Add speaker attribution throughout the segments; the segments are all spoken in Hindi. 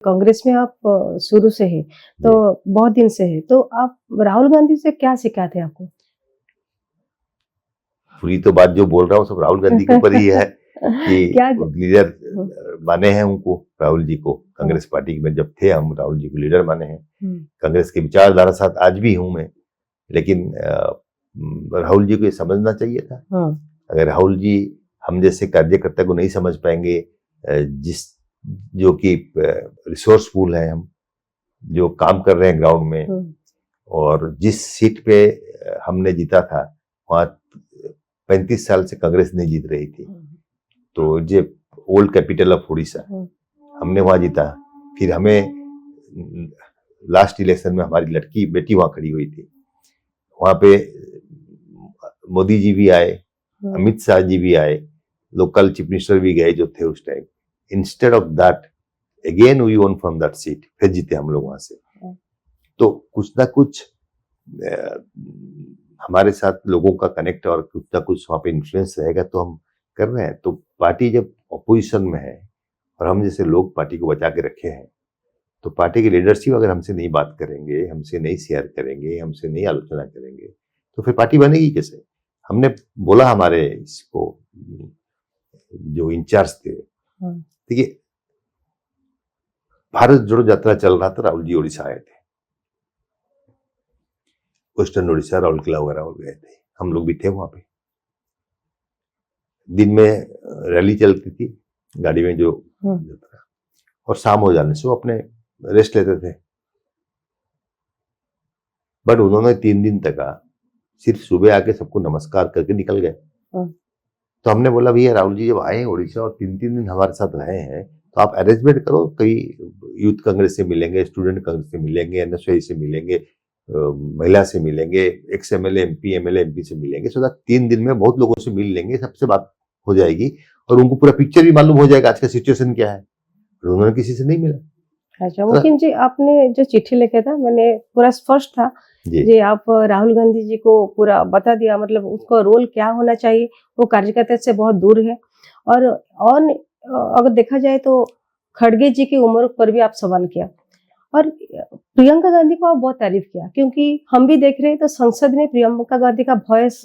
Speaker 1: कांग्रेस में आप शुरू से हैं, तो बहुत दिन से हैं, तो आप राहुल गांधी से क्या शिकायत है आपको?
Speaker 2: पूरी तो बात जो बोल रहा हूँ सब राहुल गांधी के ऊपर ही है कि
Speaker 1: क्या
Speaker 2: लीडर माने हैं उनको, राहुल जी को कांग्रेस पार्टी में जब थे हम राहुल जी को लीडर माने हैं। कांग्रेस के विचारधारा साथ आज भी हूं मैं, लेकिन राहुल जी को ये समझना चाहिए था। अगर राहुल जी हम जैसे कार्यकर्ता को नहीं समझ पाएंगे, जिस जो कि रिसोर्सफुल है, हम जो काम कर रहे हैं ग्राउंड में, और जिस सीट पे हमने जीता था वहां 35 साल से कांग्रेस नहीं जीत रही थी, तो ये ओल्ड कैपिटल ऑफ उड़ीसा, हमने वहां जीता। फिर हमें लास्ट इलेक्शन में हमारी लड़की बेटी वहां खड़ी हुई थी, वहां पे मोदी जी भी आए, अमित शाह जी भी आए, लोकल चीफ मिनिस्टर भी गए जो थे उस time. Instead of that again we won from that seat, फिर जीते हम लोग वहां से। तो कुछ ना कुछ हमारे साथ लोगों का कनेक्ट और कुछ ना कुछ वहां पे इन्फ्लुएंस रहेगा, तो हम कर रहे हैं। तो पार्टी जब अपोजिशन में है और हम जैसे लोग पार्टी को बचा के रखे हैं, तो पार्टी की लीडरशिप अगर हमसे नहीं बात करेंगे, हमसे नहीं शेयर करेंगे, हमसे नहीं आलोचना करेंगे, तो फिर पार्टी बनेगी कैसे? हमने बोला हमारे इसको जो इंचार्ज थे, देखिए भारत जोड़ो यात्रा चल रहा था, राहुल जी उड़ीसा आए थे, वेस्टर्न उड़ीसा, राउरकेला वगैरह हो गए थे, हम लोग भी थे वहां पे। दिन में रैली चलती थी गाड़ी में जो और शाम हो जाने से वो अपने रेस्ट लेते थे। बट उन्होंने 3 दिन तक सिर्फ सुबह आके सबको नमस्कार करके निकल गए। तो हमने बोला भैया राहुल जी जब आए उड़ीसा और 3-3 दिन हमारे साथ रहे हैं, तो आप अरेंजमेंट करो, कई यूथ कांग्रेस से मिलेंगे, स्टूडेंट कांग्रेस से मिलेंगे, एनएसयूआई से मिलेंगे, महिला से मिलेंगे, एक्स एमएलए एमपी से मिलेंगे, सो दैट 3 दिन में बहुत लोगों से मिल लेंगे, सबसे बात हो जाएगी और उनको पूरा पिक्चर भी मालूम हो जाएगा आज का सिचुएशन क्या है। उन्होंने किसी से नहीं मिला।
Speaker 1: अच्छा मुकिम जी, आपने जो चिट्ठी लिखा था, मैंने पूरा स्पष्ट था जी, आप राहुल गांधी जी को पूरा बता दिया, मतलब उसका रोल क्या होना चाहिए, वो कार्यकर्ता से बहुत दूर है। और अगर देखा जाए तो खड़गे जी की उम्र पर भी आप सवाल किया, और प्रियंका गांधी को आप बहुत तारीफ किया, क्योंकि हम भी देख रहे हैं तो संसद में प्रियंका गांधी का वॉइस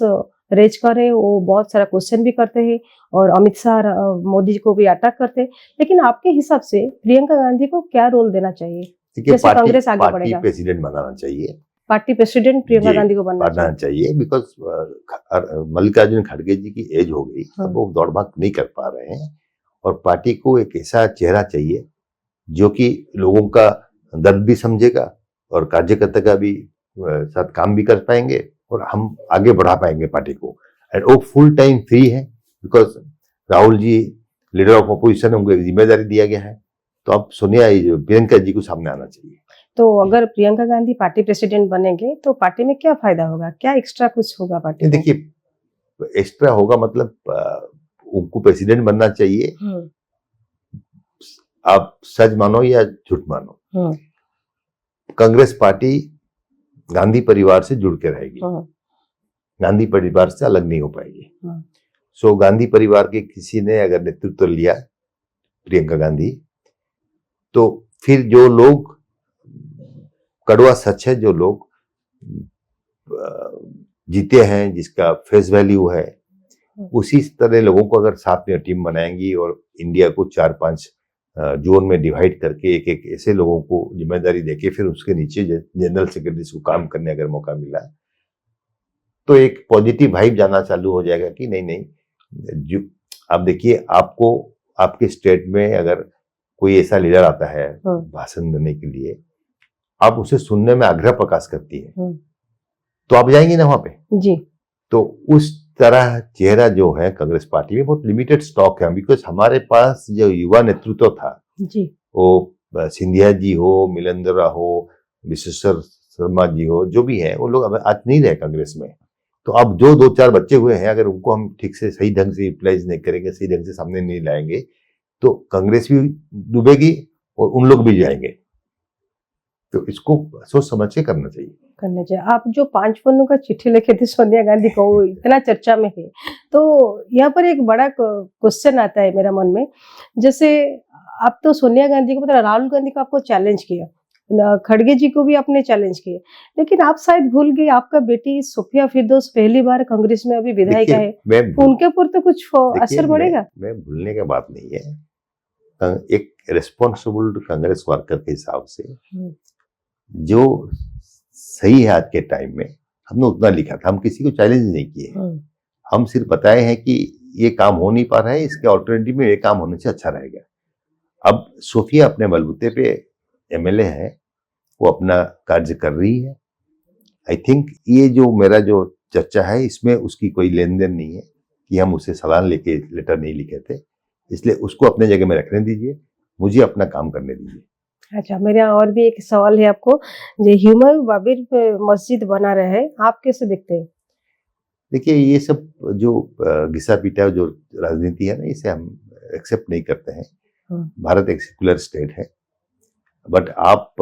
Speaker 1: रेज कर रहे, वो बहुत सारा क्वेश्चन भी करते हैं और अमित शाह मोदी जी को भी अटैक करते हैं। लेकिन आपके हिसाब से प्रियंका गांधी को क्या रोल देना चाहिए जैसे कांग्रेस आगे बढ़ेगा?
Speaker 2: प्रेसिडेंट बनाना चाहिए,
Speaker 1: पार्टी प्रेसिडेंट प्रियंका गांधी को बनना
Speaker 2: चाहिए, बिकॉज मल्लिकार्जुन खड़गे जी की एज हो गई, अब वो दौड़ भाग नहीं कर पा रहे हैं, और पार्टी को एक ऐसा चेहरा चाहिए जो कि लोगों का दर्द भी समझेगा और कार्यकर्ता का भी साथ काम भी कर पाएंगे और हम आगे बढ़ा पाएंगे पार्टी को। एंड वो फुल टाइम फ्री है, because Rahul ji leader of opposition है, उनको एक जिम्मेदारी दिया गया है। तो अब सोनिया प्रियंका जी को सामने आना चाहिए। तो
Speaker 1: अगर प्रियंका गांधी पार्टी प्रेसिडेंट बनेंगे तो पार्टी में क्या फायदा होगा, क्या एक्स्ट्रा कुछ होगा पार्टी?
Speaker 2: देखिए एक्स्ट्रा होगा मतलब उनको प्रेसिडेंट बनना चाहिए। आप सच मानो या झूठ मानो, कांग्रेस पार्टी गांधी परिवार से जुड़ के रहेगी, गांधी परिवार से अलग नहीं हो पाएगी। सो गांधी परिवार के किसी ने अगर नेतृत्व लिया प्रियंका गांधी, तो फिर जो लोग, कड़वा सच है, जो लोग जीते हैं, जिसका फेस वैल्यू है, उसी तरह लोगों को अगर साथ में टीम बनाएंगी और इंडिया को 4-5 जोन में डिवाइड करके एक एक ऐसे लोगों को जिम्मेदारी देके फिर उसके नीचे जनरल सेक्रेटरी को काम करने अगर मौका मिला, तो एक पॉजिटिव वाइब जाना चालू हो जाएगा कि नहीं जो आप देखिए, आपको आपके स्टेट में अगर कोई ऐसा लीडर आता है भाषण देने के लिए, आप उसे सुनने में आग्रह प्रकाश करती है, तो आप जाएंगे ना वहां पे जी। तो उस तरह चेहरा जो है कांग्रेस पार्टी में बहुत लिमिटेड स्टॉक है, बिकॉज हमारे पास जो युवा नेतृत्व था जी, वो सिंधिया जी हो, मिलेंद्रा हो, विश्वेश्वर शर्मा जी हो, जो भी है वो लोग अब आज नहीं रहे कांग्रेस में। तो अब जो 2-4 बच्चे हुए हैं, अगर उनको हम ठीक से सही ढंग से यूटिलाइज नहीं करेंगे, सही ढंग से सामने नहीं लाएंगे, तो कांग्रेस भी डूबेगी और उन लोग भी जाएंगे। तो इसको सोच समझ के करना चाहिए।
Speaker 1: आप जो 5 पन्नों का चिट्ठी लिखे थे सोनिया गांधी को, इतना चर्चा में है, तो यहाँ पर एक बड़ा क्वेश्चन आता है मेरा मन में, जैसे आप तो सोनिया गांधी को, मतलब राहुल गांधी को आपको चैलेंज किया, खड़गे जी को भी आपने चैलेंज किया, लेकिन आप शायद भूल गए आपका बेटी सोफिया फिरदौस पहली बार कांग्रेस में अभी विधायिका है, उनके ऊपर तो कुछ असर पड़ेगा?
Speaker 2: मैं भूलने का बात नहीं है। एक रिस्पॉन्सिबल कांग्रेस वर्कर के हिसाब से जो सही है आज के टाइम में, हमने उतना लिखा था, हम किसी को चैलेंज नहीं किए, हम सिर्फ बताए हैं कि ये काम हो नहीं पा रहा है, इसके ऑल्टरनेटिव में ये काम होने से अच्छा रहेगा। अब सोफिया अपने बलबूते पे एमएलए है, वो अपना कार्य कर रही है। आई थिंक ये जो मेरा जो चर्चा है इसमें उसकी कोई लेन देन नहीं है कि हम उसे सलाह लेके लेटर नहीं लिखे थे, इसलिए उसको अपने जगह में रखने दीजिए, मुझे अपना काम करने दीजिए।
Speaker 1: अच्छा, मेरा और भी एक सवाल है आपको, जो ह्यूमर बाबिर मस्जिद बना रहे हैं, आप कैसे देखते हैं?
Speaker 2: देखिए, ये सब जो घिसा पीटा जो राजनीति है ना, इसे हम एक्सेप्ट नहीं करते हैं। भारत एक सेकुलर स्टेट है, बट आप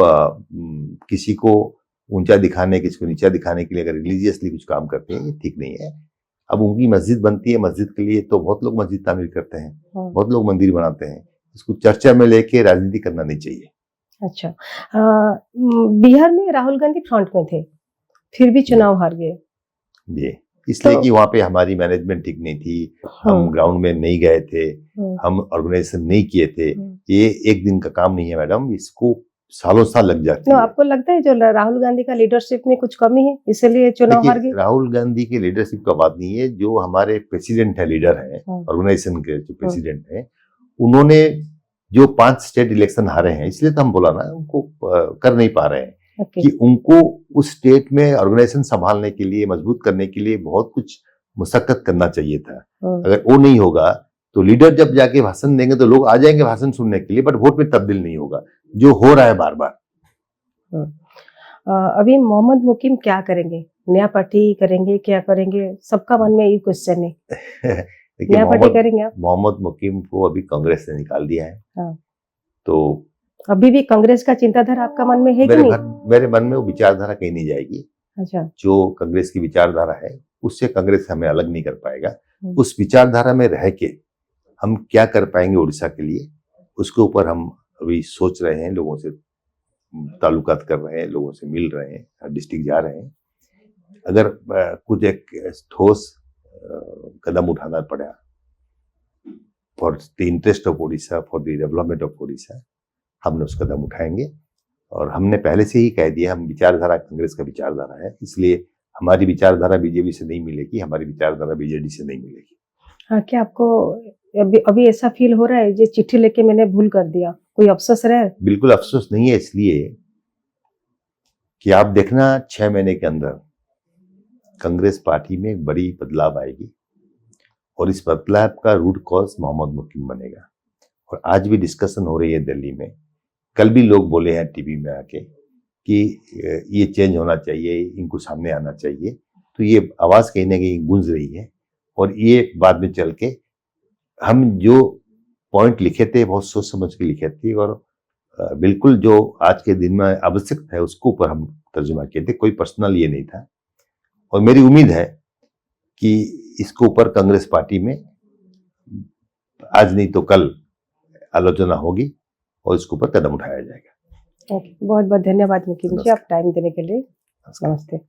Speaker 2: किसी को ऊंचा दिखाने, किसी को नीचा दिखाने के लिए अगर रिलीजियसली कुछ काम करते हैं, ये ठीक नहीं है। अब उनकी मस्जिद बनती है, मस्जिद के लिए तो बहुत लोग मस्जिद तामीर करते हैं, बहुत लोग मंदिर बनाते हैं, इसको चर्चा में लेके राजनीति करना नहीं चाहिए।
Speaker 1: अच्छा, बिहार में राहुल गांधी फ्रंट में थे, फिर भी चुनाव हार गए।
Speaker 2: जी, इसलिए कि वहां पे हमारी मैनेजमेंट ठीक नहीं थी, हम ग्राउंड में नहीं गए थे, हम ऑर्गेनाइजेशन नहीं किए थे। ये एक दिन का काम नहीं है मैडम, इसको सालों साल लग जाती है।
Speaker 1: आपको लगता है जो राहुल गांधी का लीडरशिप में कुछ कमी है, इसलिए चुनाव हार गए?
Speaker 2: राहुल गांधी की लीडरशिप का बात नहीं है, जो हमारे प्रेसिडेंट है, लीडर है ऑर्गेनाइजेशन के, जो प्रेसिडेंट है, उन्होंने जो 5 स्टेट इलेक्शन हारे हैं, इसलिए तो हम बोला ना, उनको कर नहीं पा रहे हैं कि उनको उस स्टेट में ऑर्गेनाइजेशन संभालने के लिए, मजबूत करने के लिए बहुत कुछ मुशक्कत करना चाहिए था। अगर वो नहीं होगा तो लीडर जब जाके भाषण देंगे तो लोग आ जाएंगे भाषण सुनने के लिए, बट वोट में तब्दील नहीं होगा, जो हो रहा है बार बार।
Speaker 1: अभी मोहम्मद मुकीम क्या करेंगे? नया पार्टी करेंगे, क्या करेंगे? सबका मन में ये क्वेश्चन है। नया पार्टी करेंगे आप?
Speaker 2: मोहम्मद मुकीम को अभी कांग्रेस ने निकाल दिया है, तो
Speaker 1: अभी भी कांग्रेस का चिंताधारा आपका मन में है कि नहीं?
Speaker 2: मेरे मन में वो विचारधारा कहीं नहीं जाएगी।
Speaker 1: अच्छा,
Speaker 2: जो कांग्रेस की विचारधारा है उससे कांग्रेस हमें अलग नहीं कर पाएगा। उस विचारधारा में रह के हम क्या कर पाएंगे उड़ीसा के लिए, उसके ऊपर हम अभी सोच रहे हैं, लोगों से ताल्लुकात कर रहे हैं, लोगों से मिल रहे हैं, हर डिस्ट्रिक्ट जा रहे हैं। अगर कुछ एक ठोस कदम उठाना पड़ा for the interest of Orissa, for the development of Orissa, हमने उस कदम उठाएंगे। और हमने पहले से ही कह दिया, हम विचारधारा कांग्रेस का विचारधारा है, इसलिए हमारी विचारधारा बीजेपी से नहीं मिलेगी, हमारी विचारधारा बीजेडी से नहीं मिलेगी।
Speaker 1: हाँ, क्या आपको अभी ऐसा फील हो रहा है जो चिट्ठी लेके मैंने भूल कर दिया, कोई अफसोस रहा है?
Speaker 2: बिल्कुल अफसोस नहीं है, इसलिए कि आप देखना 6 महीने के अंदर कांग्रेस पार्टी में एक बड़ी बदलाव आएगी, और इस बदलाव का रूट कॉज मोहम्मद मुकीम बनेगा। और आज भी डिस्कशन हो रही है दिल्ली में, कल भी लोग बोले हैं टीवी में आके कि ये चेंज होना चाहिए, इनको सामने आना चाहिए, तो ये आवाज कहीं ना कहीं गूंज रही है। और ये बाद में चल के हम जो पॉइंट लिखे थे बहुत सोच समझ के लिखे थे, और बिल्कुल जो आज के दिन में आवश्यक है उसको ऊपर हम तर्जुमा किए थे, कोई पर्सनल ये नहीं था। और मेरी उम्मीद है कि इसके ऊपर कांग्रेस पार्टी में आज नहीं तो कल आलोचना होगी और इसके ऊपर कदम उठाया जाएगा।
Speaker 1: बहुत बहुत धन्यवाद मुकीम जी, आप टाइम देने के लिए। नमस्ते।